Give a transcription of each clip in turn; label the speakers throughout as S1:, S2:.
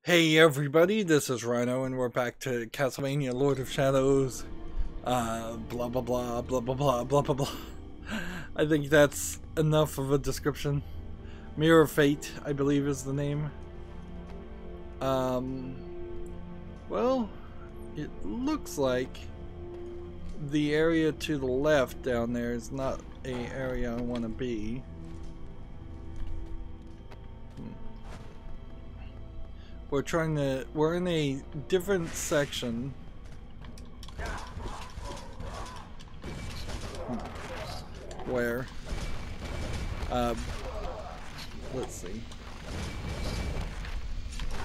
S1: Hey everybody, this is Rydo and we're back to Castlevania Lord of Shadows. Blah blah blah, blah blah blah, blah blah blah. I think that's enough of a description. Mirror of Fate, I believe is the name. Well, it looks like the area to the left down there is not an area I want to be. We're in a different section. Where, let's see.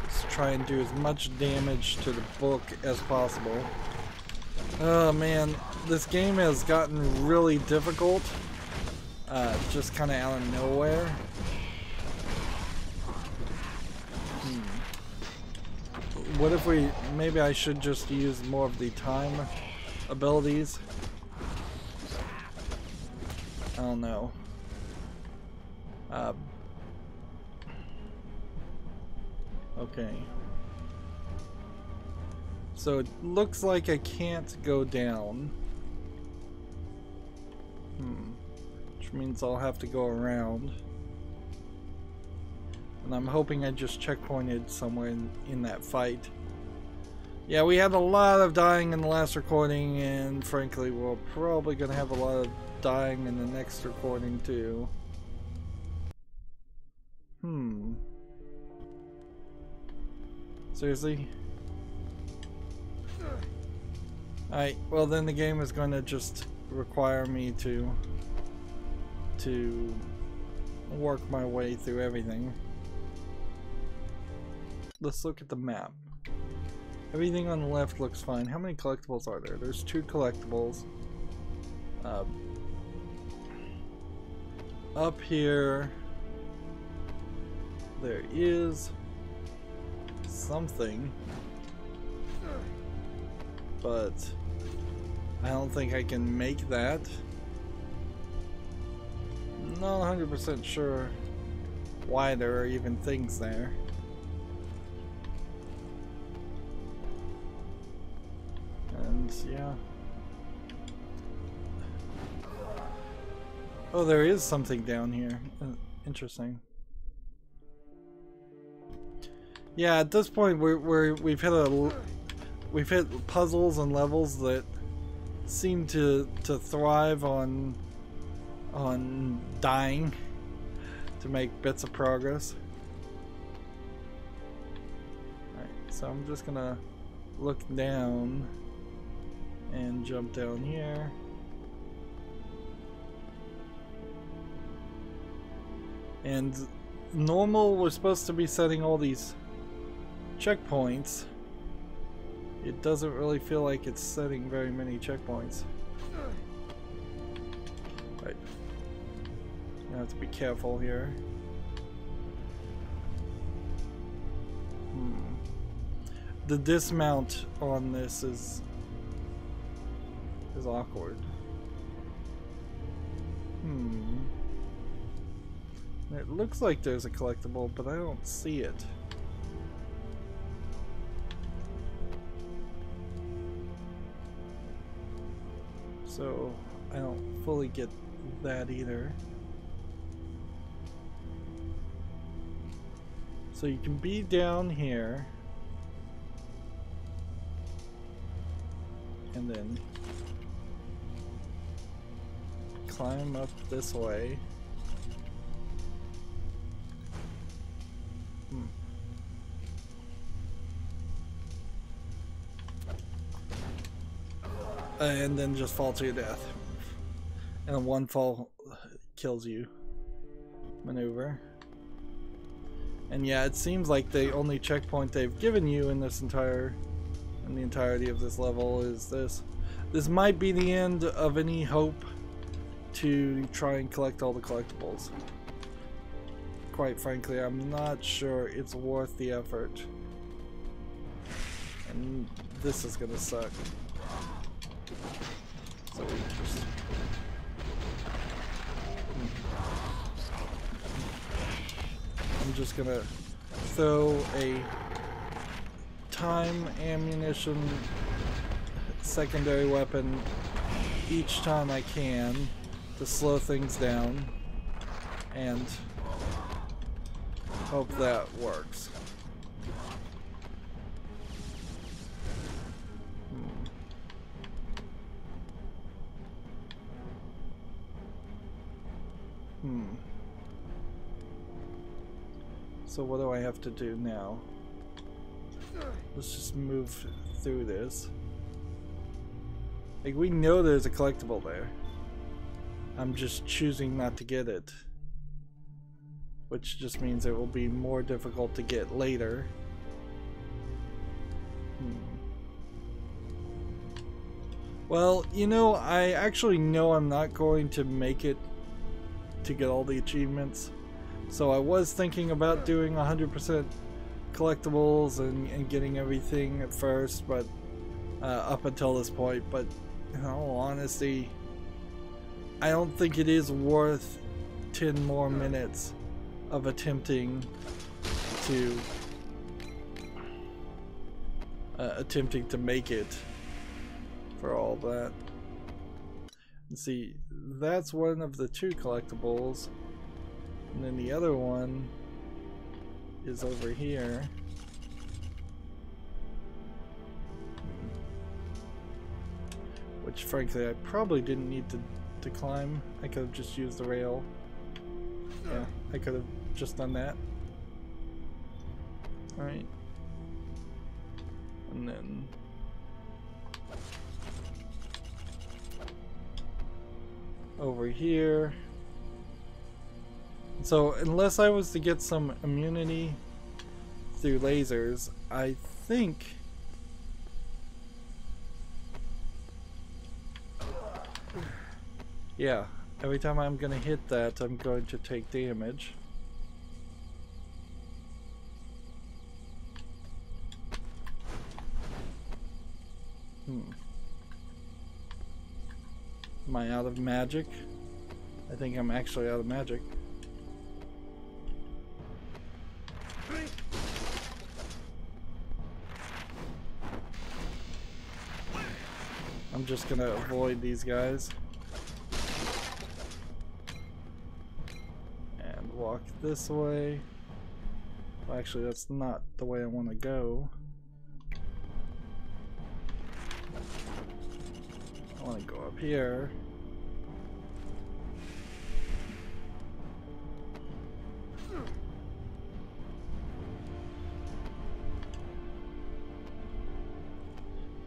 S1: Let's try and do as much damage to the book as possible. Oh man, this game has gotten really difficult. Just kind of out of nowhere. What if maybe I should just use more of the time abilities? I don't know. Okay. So it looks like I can't go down. Which means I'll have to go around. And I'm hoping I just checkpointed somewhere in that fight. Yeah, we had a lot of dying in the last recording, and frankly, we're probably going to have a lot of dying in the next recording too. Seriously? Alright, well then the game is going to just require me to work my way through everything. Let's look at the map. Everything on the left looks fine. How many collectibles are there? There's 2 collectibles. Up here, there is something, but I don't think I can make that. I'm not 100% sure why there are even things there. Yeah. Oh, there is something down here. Interesting. Yeah, at this point we've hit puzzles and levels that seem to thrive on dying to make bits of progress. Alright, so I'm just gonna look down and jump down here. And normal, we're supposed to be setting all these checkpoints. It doesn't really feel like it's setting very many checkpoints. Right. I have to be careful here. The dismount on this is awkward. It looks like there's a collectible, but I don't see it. So I don't fully get that either. So you can be down here and then climb up this way. And then just fall to your death. And a one fall kills you maneuver. And yeah, it seems like the only checkpoint they've given you in this the entirety of this level is this. This might be the end of any hope to try and collect all the collectibles. Quite frankly, I'm not sure it's worth the effort. And this is gonna suck. So we just... I'm just gonna throw a time, ammunition, secondary weapon each time I can to slow things down and hope that works. So what do I have to do now? Let's just move through this. Like, we know there's a collectible there. I'm just choosing not to get it. Which just means it will be more difficult to get later. Well, you know, I actually know I'm not going to make it to get all the achievements. So I was thinking about doing 100% collectibles and getting everything at first, but up until this point. But in all honesty, I don't think it is worth 10 more minutes of attempting to make it for all that. Let's see, that's one of the 2 collectibles, and then the other one is over here. Which frankly I probably didn't need to climb. I could have just used the rail. Yeah, I could have just done that. Alright. And then over here. So unless I was to get some immunity through lasers, I think yeah, every time I'm gonna hit that, I'm going to take damage. Am I out of magic? I think I'm actually out of magic. I'm just gonna avoid these guys. And walk this way. Well, actually, that's not the way I want to go. I want to go up here.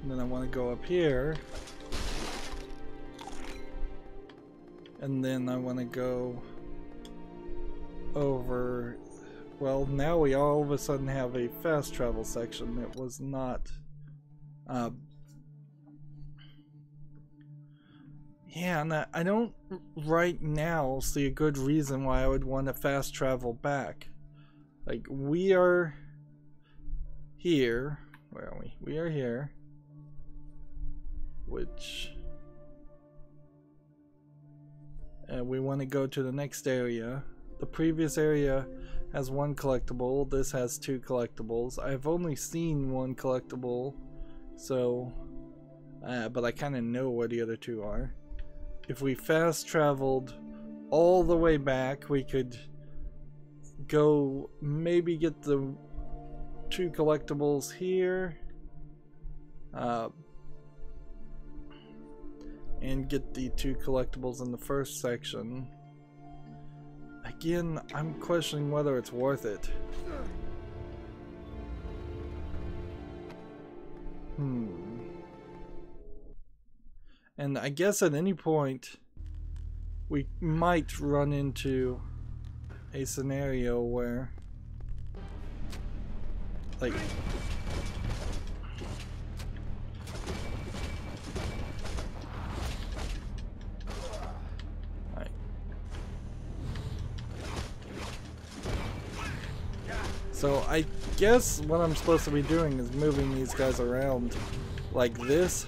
S1: And then I want to go up here. And then I want to go over. Well, now we all of a sudden have a fast travel section that was not. Yeah, and I don't right now see a good reason why I would want to fast travel back. Like, we are here. Where are we? We are here. Which we want to go to the next area. The previous area has 1 collectible. This has 2 collectibles. I've only seen 1 collectible, so but I kind of know where the other 2 are. If we fast traveled all the way back, we could go maybe get the 2 collectibles here. And get the 2 collectibles in the first section. Again, I'm questioning whether it's worth it. And I guess at any point we might run into a scenario where, like, so I guess what I'm supposed to be doing is moving these guys around like this.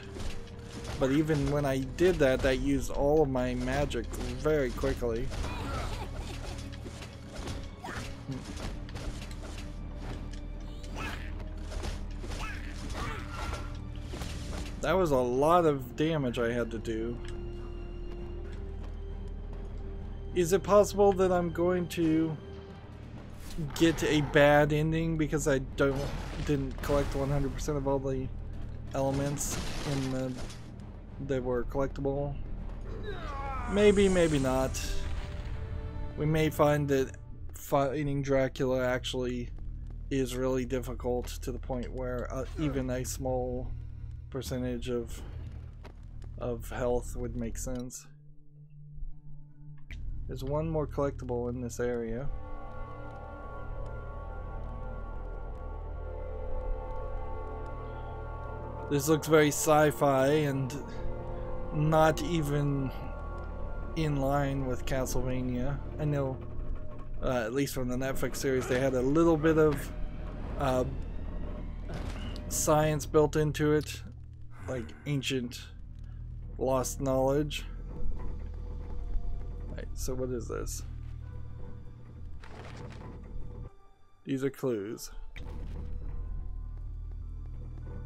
S1: But even when I did that, that used all of my magic very quickly. That was a lot of damage I had to do. Is it possible that I'm going to get a bad ending because I didn't collect 100% of all the elements in the that were collectible? Maybe, maybe not. We may find that fighting Dracula actually is really difficult to the point where even a small percentage of health would make sense. There's one more collectible in this area. This looks very sci-fi and not even in line with Castlevania. I know, at least from the Netflix series, they had a little bit of science built into it, like ancient lost knowledge. Right, so what is this? These are clues.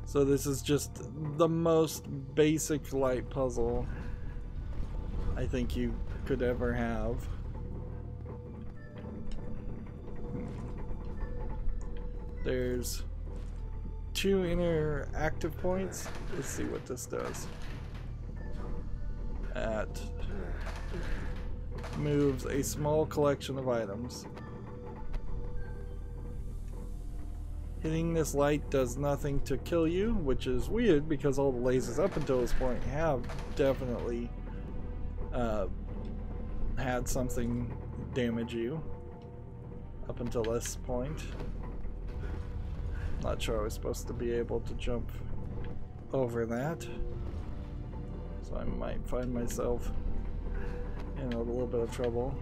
S1: So this is just the most basic light puzzle I think you could ever have. There's 2 interactive points. Let's see what this does. That moves a small collection of items. Hitting this light does nothing to kill you, which is weird because all the lasers up until this point have definitely had something damage you up until this point. Not sure I was supposed to be able to jump over that, so I might find myself in a little bit of trouble.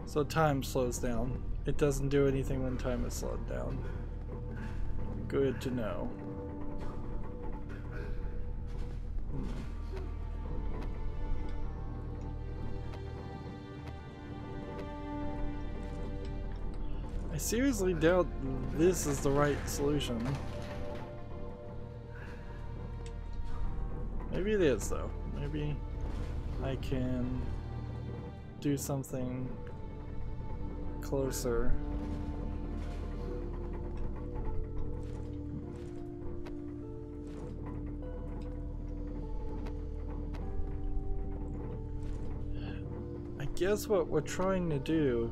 S1: So time slows down. It doesn't do anything when time is slowed down. Good to know. I seriously doubt this is the right solution. Maybe it is though. Maybe I can do something closer. I guess what we're trying to do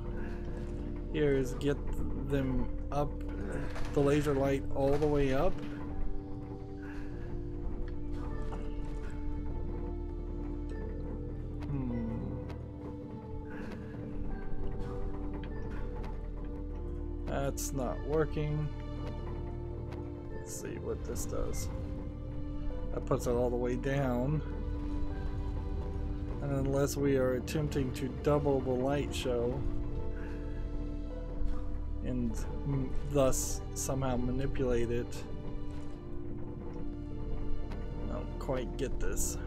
S1: here is get them up, the laser light all the way up. That's not working. Let's see what this does. That puts it all the way down. And unless we are attempting to double the light show and thus somehow manipulate it, I don't quite get this.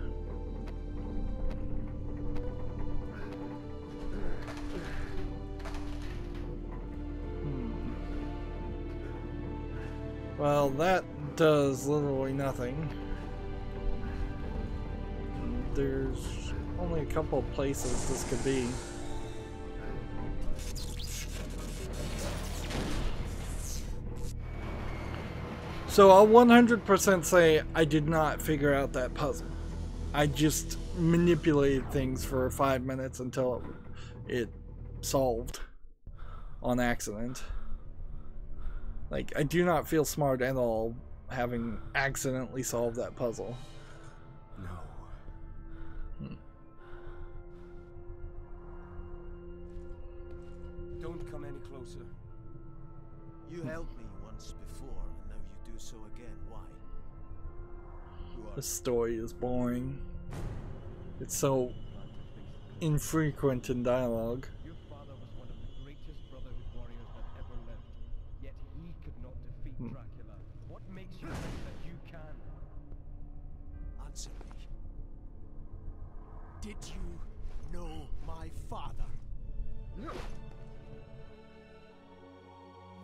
S1: Well, that does literally nothing. There's only a couple of places this could be. So I'll 100% say I did not figure out that puzzle. I just manipulated things for 5 minutes until it solved on accident. Like, I do not feel smart at all having accidentally solved that puzzle.
S2: No. Don't come any closer.
S3: You helped me once before, and now you do so again. Why?
S1: The story is boring. It's so infrequent in dialogue.
S2: Your father was one of the greatest Brotherhood warriors that ever lived. Yet he could not defeat Dracula. What makes you think that you can?
S3: Answer me. Did you know my father?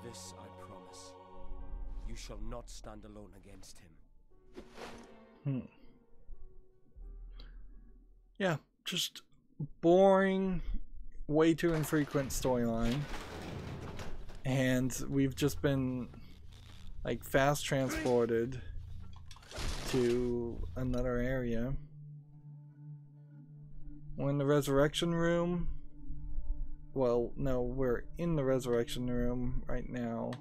S2: This I promise. You shall not stand alone against him.
S1: Yeah, just boring, way too infrequent storyline. And we've just been like fast transported to another area. We're in the resurrection room. Well, no, we're in the resurrection room right now.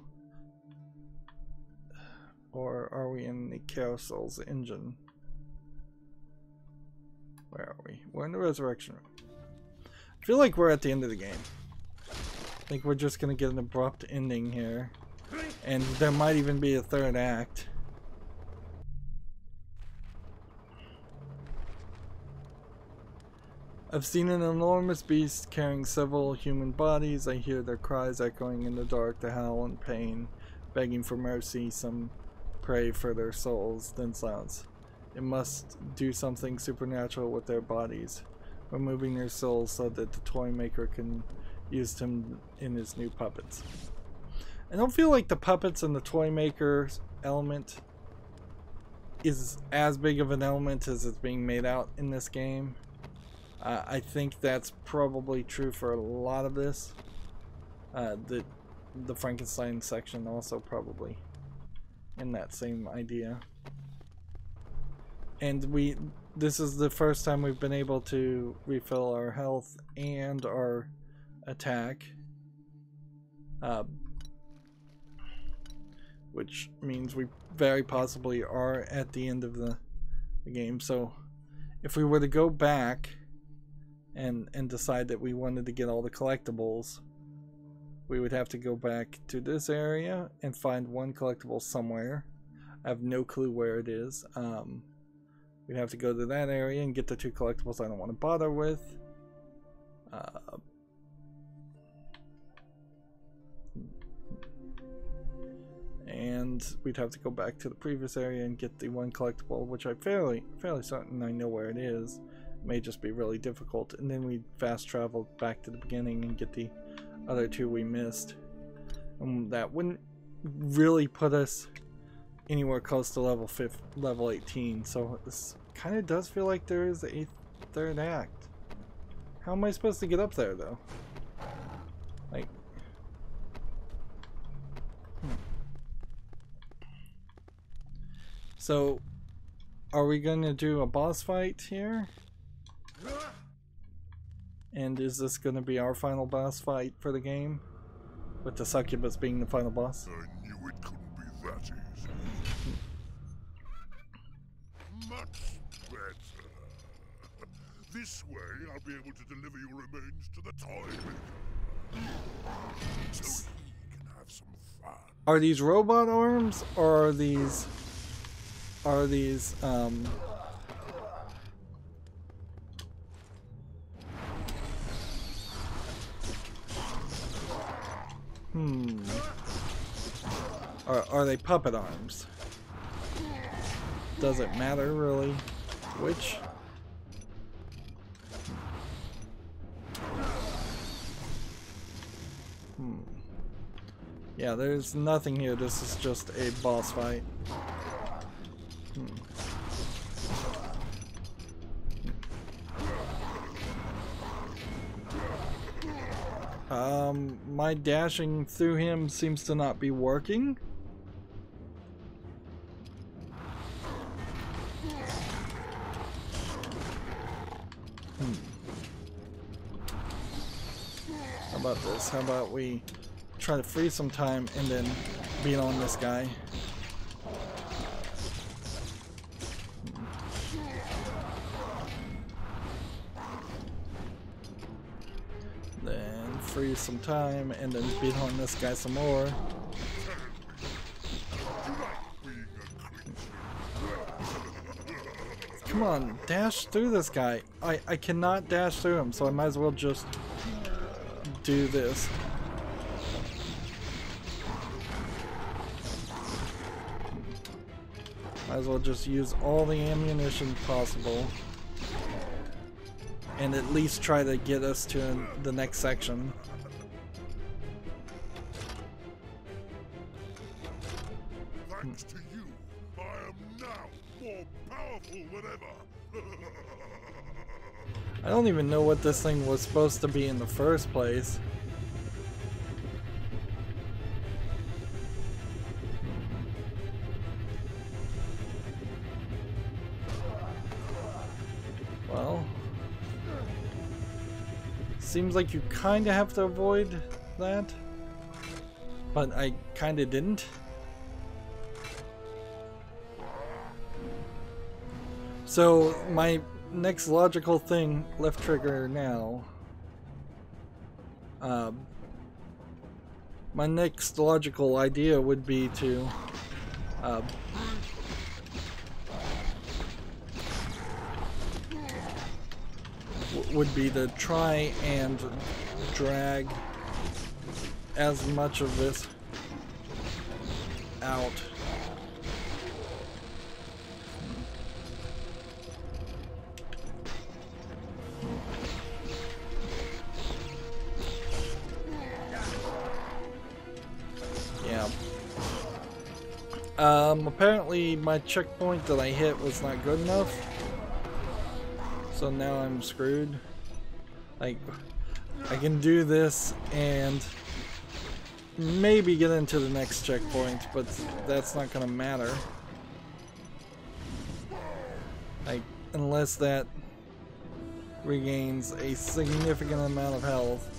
S1: Or are we in the carousel's engine? Where are we? We're in the resurrection room. I feel like we're at the end of the game. I think we're just gonna get an abrupt ending here. And there might even be a third act. I've seen an enormous beast carrying several human bodies. I hear their cries echoing in the dark, the howl in pain, begging for mercy. Some pray for their souls, then silence. It must do something supernatural with their bodies, removing their souls so that the toy maker can use them in his new puppets. I don't feel like the puppets and the toy maker element is as big of an element as it's being made out in this game. I think that's probably true for a lot of this. The Frankenstein section also probably in that same idea. And this is the first time we've been able to refill our health and our attack. Which means we very possibly are at the end of the game. So if we were to go back and decide that we wanted to get all the collectibles, we would have to go back to this area and find one collectible somewhere. I have no clue where it is. We'd have to go to that area and get the two collectibles I don't want to bother with. And we'd have to go back to the previous area and get the one collectible, which I'm fairly certain I know where it is. It may just be really difficult, and then we'd fast travel back to the beginning and get the other two we missed. And that wouldn't really put us anywhere close to level 18, so this kind of does feel like there is a third act. How am I supposed to get up there though? Like, So are we gonna do a boss fight here? And is this gonna be our final boss fight for the game, with the succubus being the final boss?
S4: I knew it couldn't be that easy. Much better. This way, I'll be able to deliver your remains to the toy maker, so he can have some fun.
S1: Are these robot arms, or are these are they puppet arms? Does it matter really which? Yeah, there's nothing here. This is just a boss fight. My dashing through him seems to not be working. How about this? How about we try to free some time and then beat on this guy? Then free some time and then beat on this guy some more. come on, dash through this guy. I cannot dash through him, so I might as well just do this. Might as well just use all the ammunition possible. And at least try to get us to the next section.
S4: Thanks to you, I am now more powerful than ever.
S1: I don't even know what this thing was supposed to be in the first place. Well, seems like you kind of have to avoid that, but I kind of didn't. So my next logical thing, left trigger now. My next logical idea would be to try and drag as much of this out. Apparently my checkpoint that I hit was not good enough, so now I'm screwed. Like, I can do this and maybe get into the next checkpoint, but that's not gonna matter. Like, unless that regains a significant amount of health.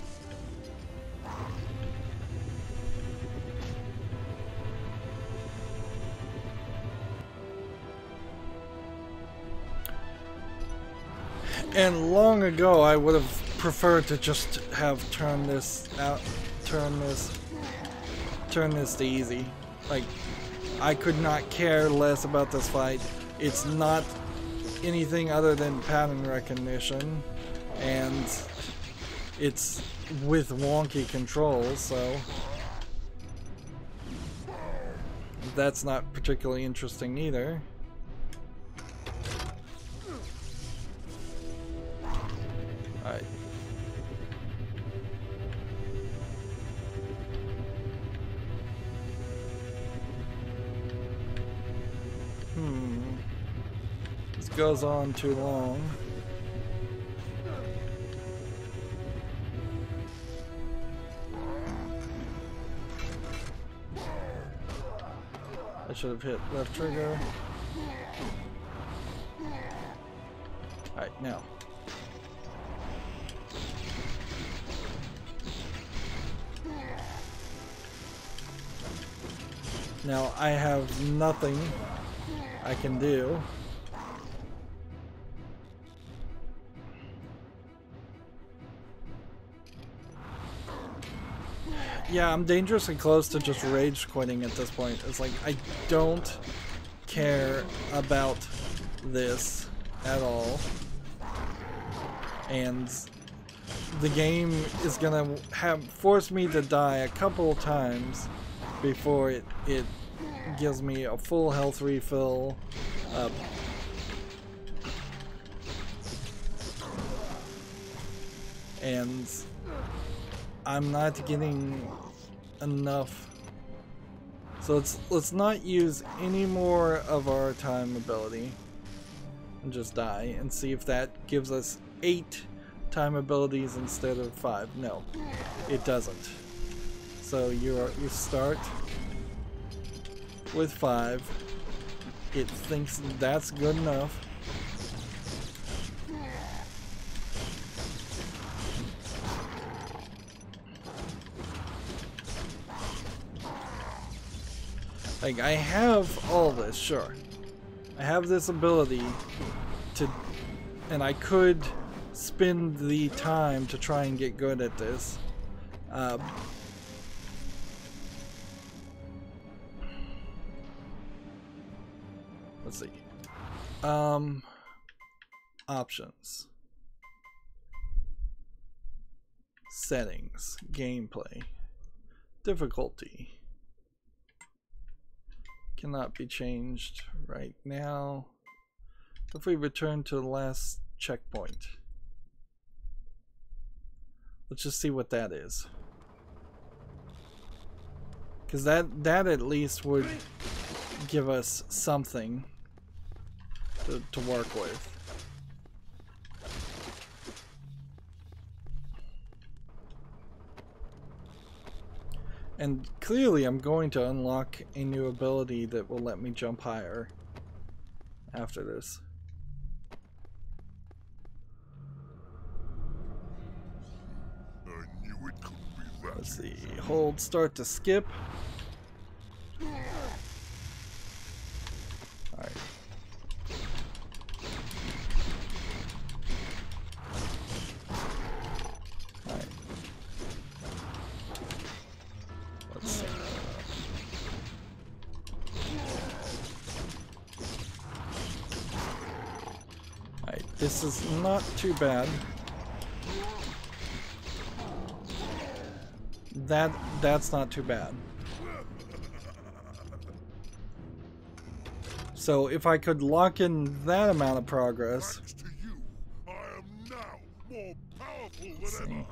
S1: And long ago I would have preferred to just have turn this to easy. Like, I could not care less about this fight. It's not anything other than pattern recognition, and it's with wonky controls, so that's not particularly interesting either. Alright. This goes on too long. I should have hit left trigger. Alright, now. Now I have nothing I can do. Yeah, I'm dangerously close to just rage quitting at this point. It's like, I don't care about this at all. And the game is gonna force me to die a couple times before it gives me a full health refill. And I'm not getting enough. So let's not use any more of our time ability and just die and see if that gives us 8 time abilities instead of 5. No, it doesn't. So you start with 5. It thinks that's good enough. Like, I have all this, sure. I have this ability to, and I could spend the time to try and get good at this. Let's see. Options. Settings. Gameplay. Difficulty. Cannot be changed right now. If we return to the last checkpoint. Let's just see what that is. Because that at least would give us something to work with. And clearly I'm going to unlock a new ability that will let me jump higher after this.
S4: I knew it couldn't be that.
S1: Let's see. Hold start to skip. Alright. Alright. Let's see. Alright, this is not too bad. That's not too bad. So if I could lock in that amount of progress.
S4: Thanks to you, I am now more powerful than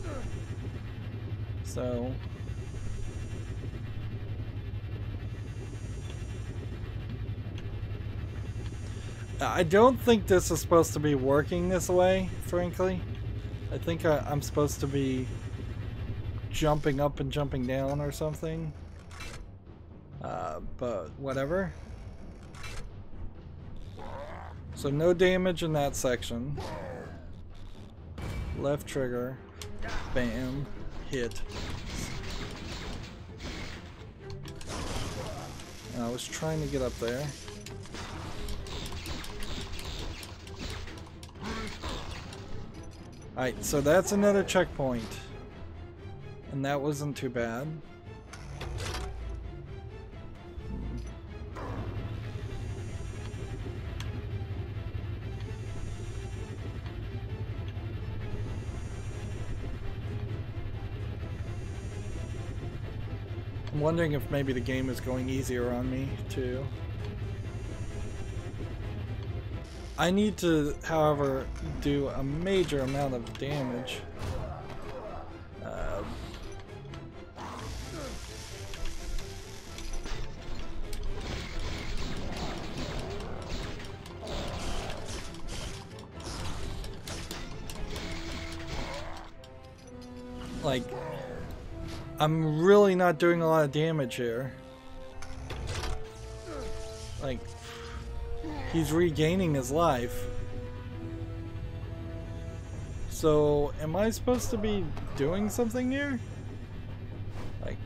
S4: ever.
S1: So I don't think this is supposed to be working this way, frankly. I think I'm supposed to be jumping up and jumping down or something. But whatever. So no damage in that section. Left trigger. Bam. Hit. And I was trying to get up there. Alright, so that's another checkpoint. And that wasn't too bad. I'm wondering if maybe the game is going easier on me, too. I need to, however, do a major amount of damage. Like, I'm really not doing a lot of damage here. Like, he's regaining his life. So, am I supposed to be doing something here? Like...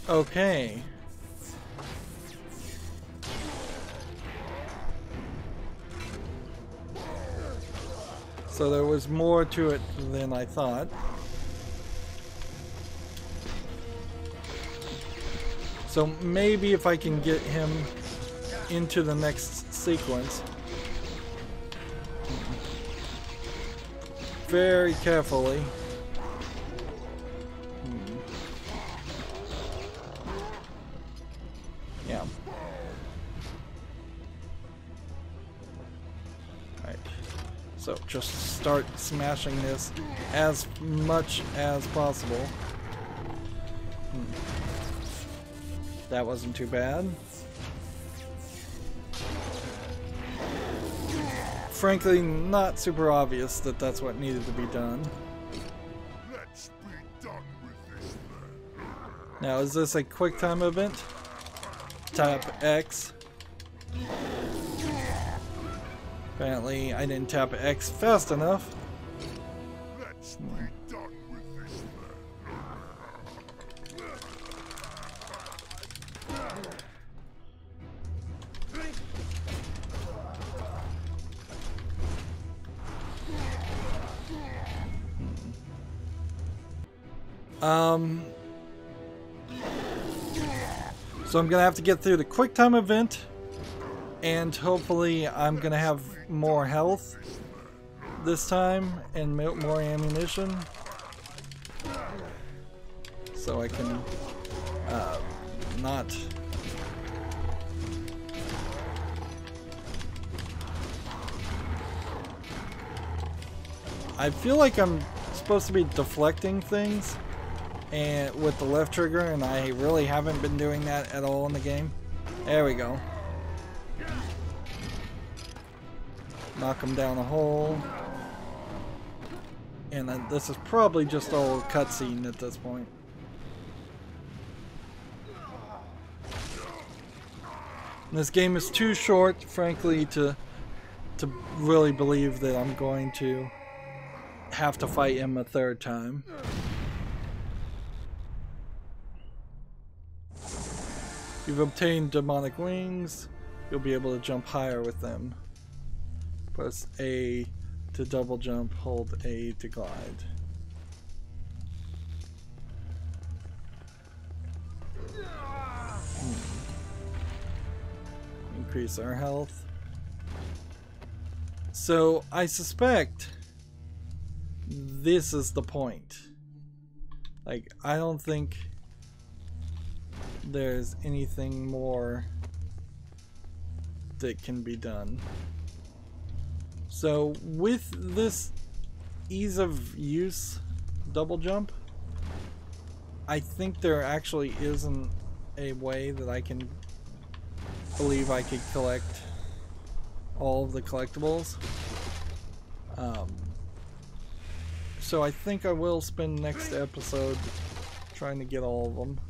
S1: Okay. So there was more to it than I thought. So maybe if I can get him into the next sequence. Very carefully. Yeah. Right. So just start smashing this as much as possible. That wasn't too bad. Frankly, not super obvious that that's what needed to be done.
S4: Let's be done with this then.
S1: Now, is this a quick time event? Tap X. Apparently, I didn't tap X fast enough.
S4: Let's be done with this then.
S1: So I'm gonna have to get through the quick time event, and hopefully I'm gonna have more health this time and more ammunition, so I can not. I feel like I'm supposed to be deflecting things and with the left trigger, and I really haven't been doing that at all in the game. There we go. Knock him down a hole. And then this is probably just all cutscene at this point. This game is too short, frankly, to really believe that I'm going to have to fight him a third time. You've obtained demonic wings. You'll be able to jump higher with them. Press A to double jump, hold A to glide. Increase our health. So I suspect this is the point. Like, I don't think there's anything more that can be done. So with this ease of use double jump, I think there actually isn't a way that I can believe I could collect all of the collectibles. So I think I will spend next episode trying to get all of them.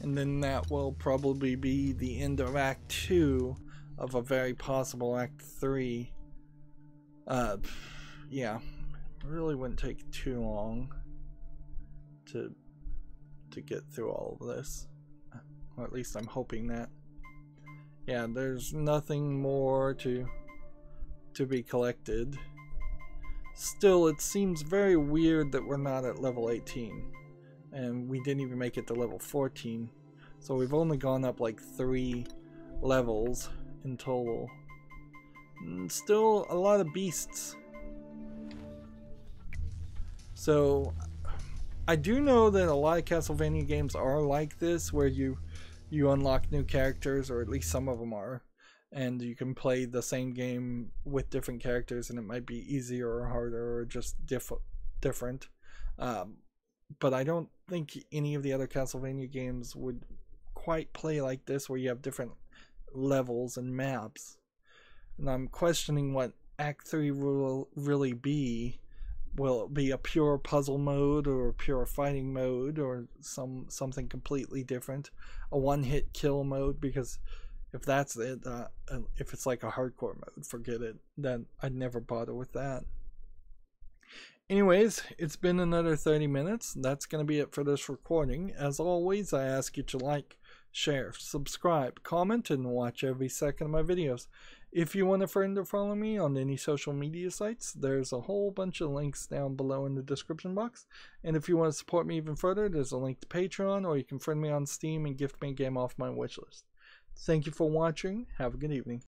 S1: And then that will probably be the end of Act 2 of a very possible Act 3. Yeah, it really wouldn't take too long to get through all of this. Or at least I'm hoping that. Yeah, there's nothing more to be collected. Still, it seems very weird that we're not at level 18. And we didn't even make it to level 14. So we've only gone up like 3 levels in total. And still a lot of beasts. So I do know that a lot of Castlevania games are like this, where you unlock new characters, or at least some of them are, and you can play the same game with different characters, and it might be easier or harder or just different. But I don't think any of the other Castlevania games would quite play like this, where you have different levels and maps. And I'm questioning what Act 3 will really be. Will it be a pure puzzle mode, or a pure fighting mode, or something completely different? A one-hit kill mode? Because if that's it, if it's like a hardcore mode, forget it. Then I'd never bother with that. Anyways, it's been another 30 minutes. That's going to be it for this recording. As always, I ask you to like, share, subscribe, comment, and watch every second of my videos. If you want a friend or follow me on any social media sites, there's a whole bunch of links down below in the description box. And if you want to support me even further, there's a link to Patreon, or you can friend me on Steam and gift me a game off my wishlist. Thank you for watching. Have a good evening.